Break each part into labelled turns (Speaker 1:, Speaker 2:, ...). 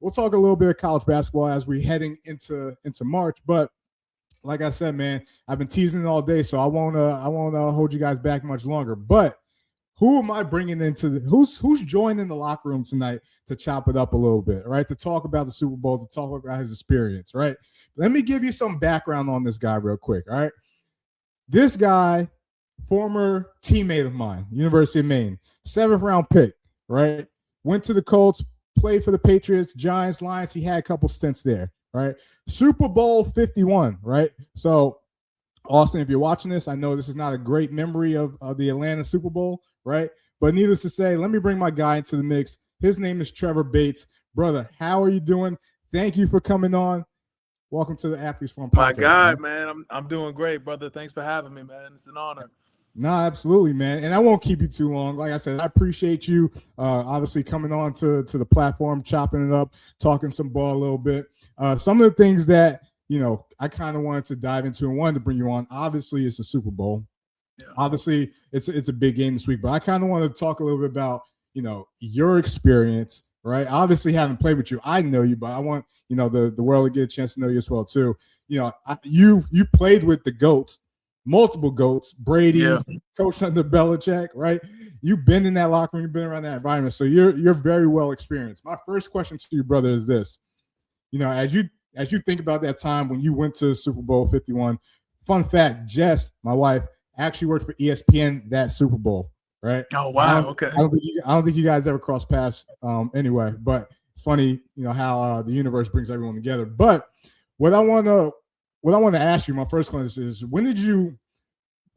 Speaker 1: we'll talk a little bit of college basketball as we heading into March. But like I said, man, I've been teasing it all day, so I won't hold you guys back much longer. But who am I bringing who's joining the locker room tonight to chop it up a little bit, right? To talk about the Super Bowl, to talk about his experience, right? Let me give you some background on this guy real quick, all right? This guy, former teammate of mine, University of Maine, 7th round pick, right? Went to the Colts, played for the Patriots, Giants, Lions. He had a couple stints there, right? Super Bowl 51, right? So, Austin, if you're watching this, I know this is not a great memory of the Atlanta Super Bowl, right? But needless to say, let me bring my guy into the mix. His name is Trevor Bates. Brother, how are you doing? Thank you for coming on. Welcome to the Athletes Forum podcast.
Speaker 2: My God, man, I'm doing great, brother. Thanks for having me, man. It's an honor.
Speaker 1: No, absolutely, man. And I won't keep you too long. Like I said, I appreciate you obviously coming on to the platform, chopping it up, talking some ball a little bit. Some of the things that, I kind of wanted to dive into and wanted to bring you on. Obviously, it's a Super Bowl. Yeah. Obviously, it's a big game this week. But I kind of want to talk a little bit about, your experience, right? Obviously, haven't played with you. I know you, but I want, the world to get a chance to know you as well, too. You played with the GOATs. Multiple GOATs, Brady, coached under Belichick, right? You've been in that locker room, you've been around that environment, so you're very well experienced. My first question to you, brother, is this: as you think about that time when you went to Super Bowl 51, fun fact, Jess, my wife, actually worked for ESPN that Super Bowl, right?
Speaker 2: Oh wow, okay.
Speaker 1: I don't think you guys ever crossed paths anyway, but it's funny, how the universe brings everyone together. But what I want to ask you, my first question is, when did you,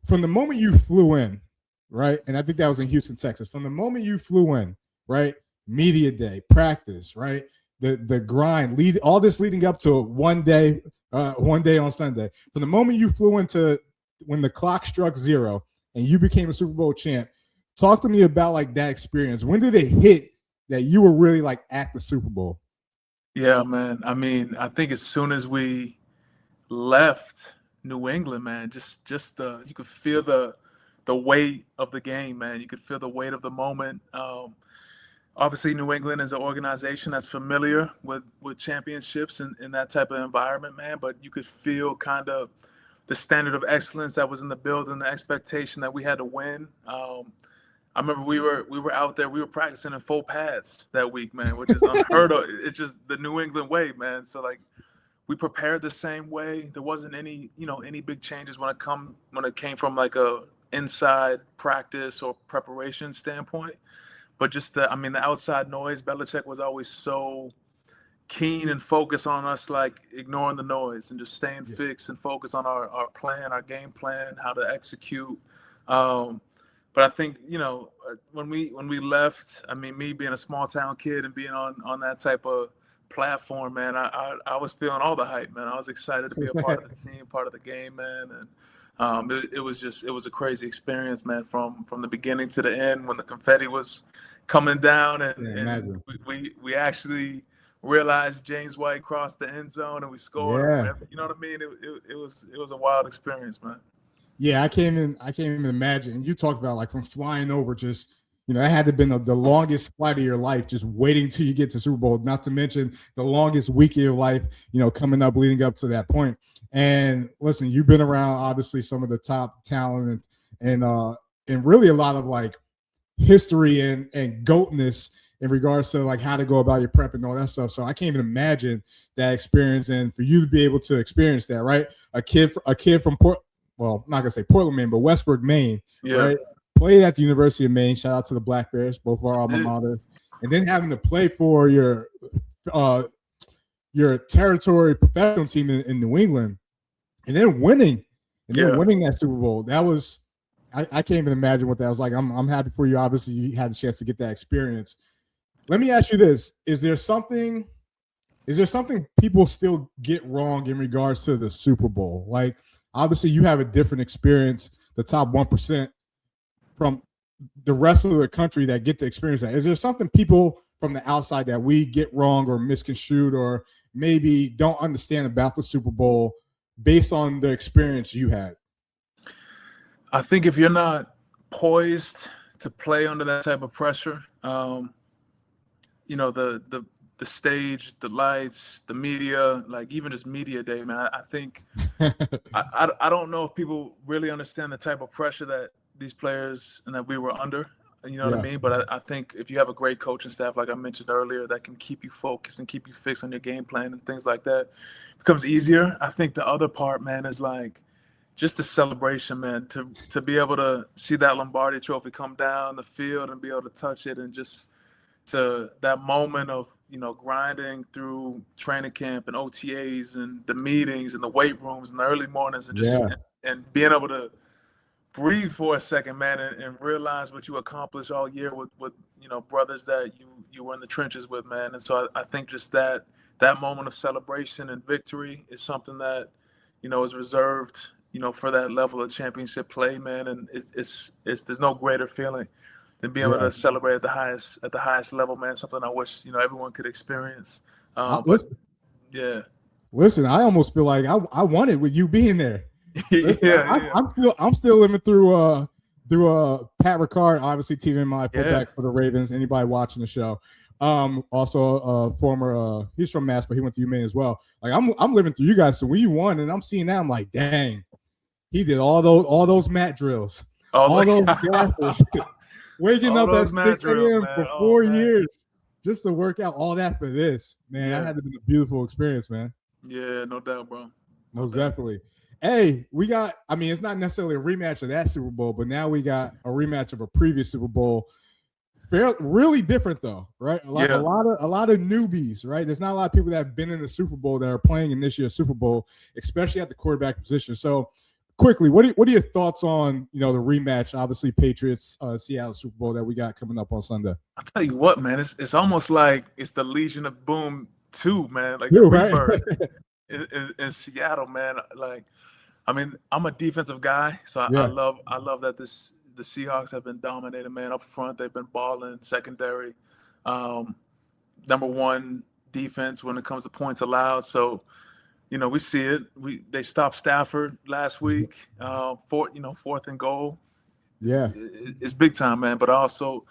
Speaker 1: from the moment you flew in, right? And I think that was in Houston, Texas. From the moment you flew in, right? Media day, practice, right? The grind, all this leading up to one day on Sunday. From the moment you flew into when the clock struck 0 and you became a Super Bowl champ, talk to me about like that experience. When did it hit that you were really like at the Super Bowl?
Speaker 2: Yeah, man. I mean, I think as soon as we left New England, man, just you could feel the weight of the game, man. You could feel the weight of the moment. Obviously, New England is an organization that's familiar with championships and that type of environment, man. But you could feel kind of the standard of excellence that was in the building, the expectation that we had to win. I remember we were out there, we were practicing in full pads that week, man, which is unheard of. It's just the New England way, man. So like, we prepared the same way. There wasn't any big changes when it came from like a inside practice or preparation standpoint. But just the outside noise, Belichick was always so keen and focused on us, like ignoring the noise and just staying fixed and focused on our plan, our game plan, how to execute. But I think, when we left, me being a small town kid and being on that type of platform, man, I was feeling all the hype, man. I was excited to be a part of the team, part of the game, man. And it was a crazy experience, man, from the beginning to the end when the confetti was coming down and we actually realized James White crossed the end zone and we scored.
Speaker 1: Yeah.
Speaker 2: You know what I mean? It was a wild experience, man.
Speaker 1: Yeah, I can't even imagine. You talked about like from flying over, just it had to have been the longest flight of your life, just waiting till you get to Super Bowl. Not to mention the longest week of your life, coming up, leading up to that point. And listen, you've been around obviously some of the top talent and really a lot of like history and GOATness in regards to like how to go about your prep and all that stuff. So I can't even imagine that experience, and for you to be able to experience that, right? A kid from I'm not gonna say Portland, Maine, but Westbrook, Maine, right? Played at the University of Maine. Shout out to the Black Bears, both of our alma maters. And then having to play for your territory professional team in New England, and then winning that Super Bowl. That was I can't even imagine what that was like. I'm happy for you. Obviously, you had the chance to get that experience. Let me ask you this: Is there something people still get wrong in regards to the Super Bowl? Like, obviously, you have a different experience, the top 1%, from the rest of the country that get to experience that. Is there something people from the outside that we get wrong or misconstrued or maybe don't understand about the Super Bowl based on the experience you had?
Speaker 2: I think if you're not poised to play under that type of pressure, the the stage, the lights, the media, like even just media day, man. I think I don't know if people really understand the type of pressure that these players and that we were under. You know what I mean? But I think if you have a great coaching staff, like I mentioned earlier, that can keep you focused and keep you fixed on your game plan and things like that, it becomes easier. I think the other part, man, is like just the celebration, man. To be able to see that Lombardi Trophy come down the field and be able to touch it, and just to that moment of, you know, grinding through training camp and OTAs and the meetings and the weight rooms and the early mornings, and just and being able to breathe for a second, man, and realize what you accomplished all year with you know, brothers that you were in the trenches with, man. And so I think just that moment of celebration and victory is something that, you know, is reserved, you know, for that level of championship play, man. And it's there's no greater feeling than being able to celebrate at the highest level, man. Something I wish, you know, everyone could experience.
Speaker 1: Listen, I almost feel like I won it with you being there. I'm still living through Pat Ricard, obviously TVMI fullback for the Ravens. Anybody watching the show, also former he's from Mass, but he went to UMaine as well. Like I'm living through you guys. So when you won, and I'm seeing that, I'm like, dang, he did all those mat drills, all those gaffers, waking up at 6 a.m. for 4 years just to work out all that for this, man. That had to be a beautiful experience, man.
Speaker 2: Yeah, no doubt, bro.
Speaker 1: Most definitely. Hey, I mean, it's not necessarily a rematch of that Super Bowl, but now we got a rematch of a previous Super Bowl. Really different though, right? A lot of newbies, right? There's not a lot of people that have been in the Super Bowl that are playing in this year's Super Bowl, especially at the quarterback position. So quickly, what are your thoughts on, you know, the rematch, obviously Patriots Seattle Super Bowl that we got coming up on Sunday?
Speaker 2: I'll tell you what, man, it's almost like it's the Legion of Boom 2, man. Like the rebirth in Seattle, man. Like, I mean, I'm a defensive guy, so I love that the Seahawks have been dominated, man. Up front, they've been balling. Secondary, number one defense when it comes to points allowed. So, you know, we see it. They stopped Stafford last week, fourth and goal.
Speaker 1: Yeah,
Speaker 2: it's big time, man. But also,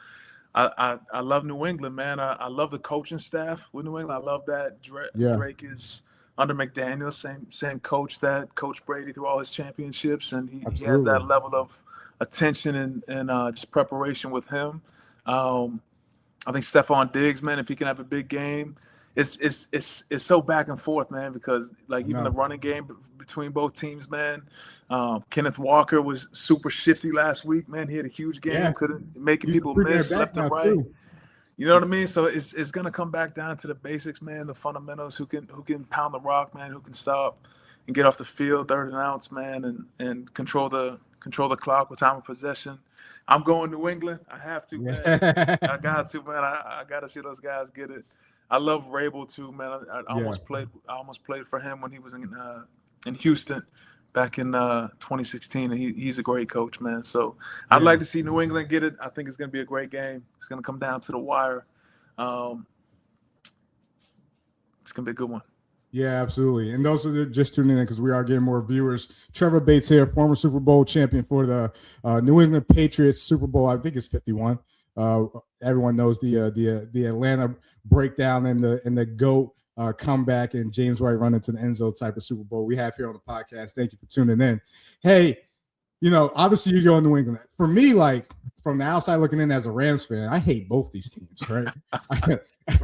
Speaker 2: I love New England, man. I love the coaching staff with New England. I love that Drake is under McDaniel, same coach that coached Brady through all his championships, and he has that level of attention and just preparation with him. I think Stephon Diggs, man, if he can have a big game, it's so back and forth, man, because like even the running game between both teams, man. Kenneth Walker was super shifty last week, man. He had a huge game, couldn't making people miss left and right. You know what I mean? So it's gonna come back down to the basics, man. The fundamentals: who can pound the rock, man. Who can stop and get off the field, third and outs, man, and control the clock with time of possession. I'm going New England. I have to, man. I got to, man. I got to see those guys get it. I love Rabel too, man. I almost played for him when he was in Houston back in 2016, and he's a great coach, man. So I'd like to see New England get it. I think it's going to be a great game. It's going to come down to the wire. It's going to be a good one.
Speaker 1: Yeah, absolutely. And those are just tuning in because we are getting more viewers. Trevor Bates here, former Super Bowl champion for the New England Patriots Super Bowl. I think it's 51. Everyone knows the Atlanta breakdown and the GOAT comeback and James White running to the end zone type of Super Bowl we have here on the podcast. Thank you for tuning in. Hey, you know, obviously you go in New England. For me, like from the outside looking in as a Rams fan, I hate both these teams, right?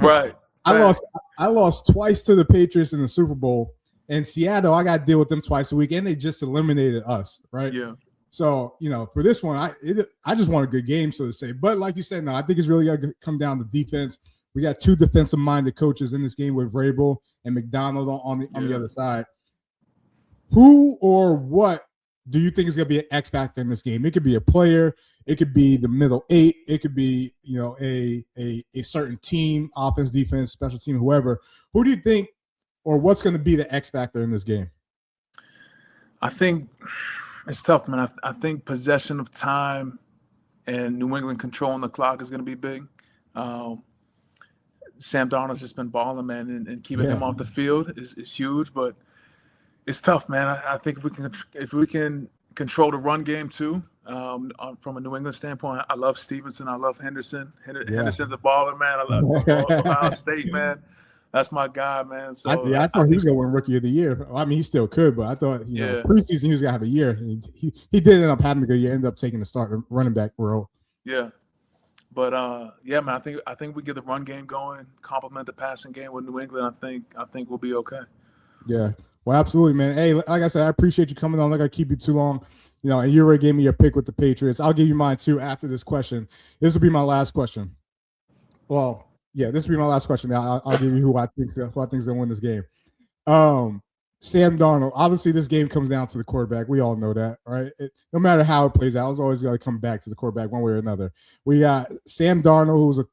Speaker 2: Right.
Speaker 1: I lost twice to the Patriots in the Super Bowl. In Seattle, I got to deal with them twice a week, and they just eliminated us, right?
Speaker 2: Yeah.
Speaker 1: So, you know, for this one, I just want a good game, so to say. But like you said, no, I think it's really got to come down to defense. We got two defensive-minded coaches in this game with Vrabel and McDonald on the other side. Who or what do you think is going to be an X factor in this game? It could be a player. It could be the middle eight. It could be, you know, a certain team, offense, defense, special team, whoever. Who do you think or what's going to be the X factor in this game?
Speaker 2: I think it's tough, man. I think possession of time and New England controlling the clock is going to be big. Sam Darnold's just been balling, man, and keeping him off the field is huge. But it's tough, man. I think if we can control the run game too, from a New England standpoint, I love Stevenson. I love Henderson. Henderson's a baller, man. I love Ohio State, man. That's my guy, man. So
Speaker 1: I
Speaker 2: I
Speaker 1: thought he was
Speaker 2: think,
Speaker 1: going to win Rookie of the Year. I mean, he still could, but I thought,
Speaker 2: yeah,
Speaker 1: preseason he was going to have a year. He did end up having a good year, ended up taking the start running back role.
Speaker 2: yeah. But yeah, man, I think we get the run game going, complement the passing game with New England. I think we'll be okay.
Speaker 1: Yeah. Well, absolutely, man. Hey, like I said, I appreciate you coming on. I'm not going to keep you too long. And you already gave me your pick with the Patriots. I'll give you mine too after this question. This will be my last question. Well, yeah, this will be my last question. Now I'll give you who I think's gonna win this game. Sam Darnold. Obviously, this game comes down to the quarterback. We all know that, right? No matter how it plays out, it's always got to come back to the quarterback one way or another. We got Sam Darnold,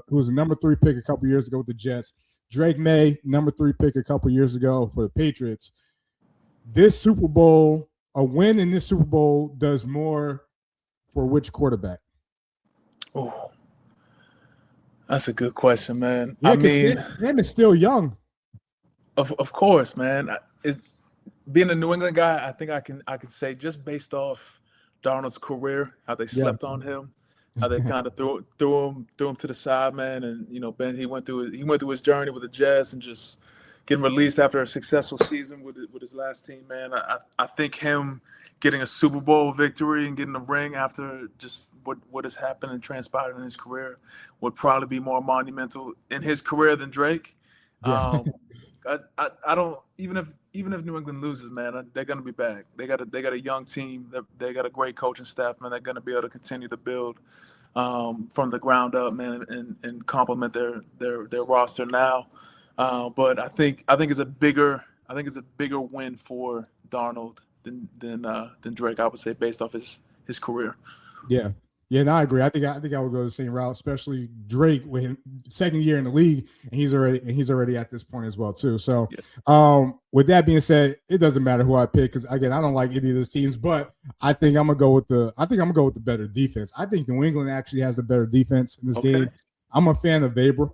Speaker 1: who was a number 3 pick a couple years ago with the Jets. Drake May, number 3 pick a couple years ago for the Patriots. This Super Bowl, a win in this Super Bowl does more for which quarterback?
Speaker 2: Oh, that's a good question, man.
Speaker 1: Yeah, because Sam is still young.
Speaker 2: Of course, man. Being a New England guy, I think I can say just based off Darnold's career, how they slept on him, how they kind of threw him to the side, man. And Ben, he went through his journey with the Jets and just getting released after a successful season with his last team, man. I think him getting a Super Bowl victory and getting a ring after just what has happened and transpired in his career would probably be more monumental in his career than Drake.
Speaker 1: Yeah.
Speaker 2: I don't even if New England loses, man, they're gonna be back. They got a young team. They got a great coaching staff, man. They're gonna be able to continue to build from the ground up, man, and complement their roster now. But I think it's a bigger win for Darnold than Drake. I would say based off his career.
Speaker 1: Yeah. Yeah, no, I agree. I think I would go the same route, especially Drake with him second year in the league, and he's already at this point as well too. So, with that being said, it doesn't matter who I pick because again, I don't like any of those teams, but I think I'm gonna go with the better defense. I think New England actually has a better defense in this game. I'm a fan of Vrabel.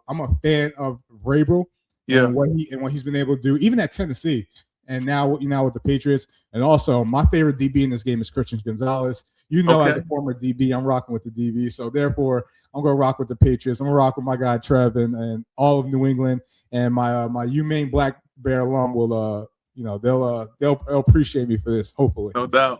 Speaker 1: I'm a fan of Vrabel.
Speaker 2: Yeah,
Speaker 1: and what he's been able to do, even at Tennessee, and now with the Patriots, and also my favorite DB in this game is Christian Gonzalez. As a former DB, I'm rocking with the DB. So therefore, I'm gonna rock with the Patriots. I'm gonna rock with my guy Trev and all of New England. And my UMaine Black Bear alum will they'll appreciate me for this, hopefully.
Speaker 2: No doubt.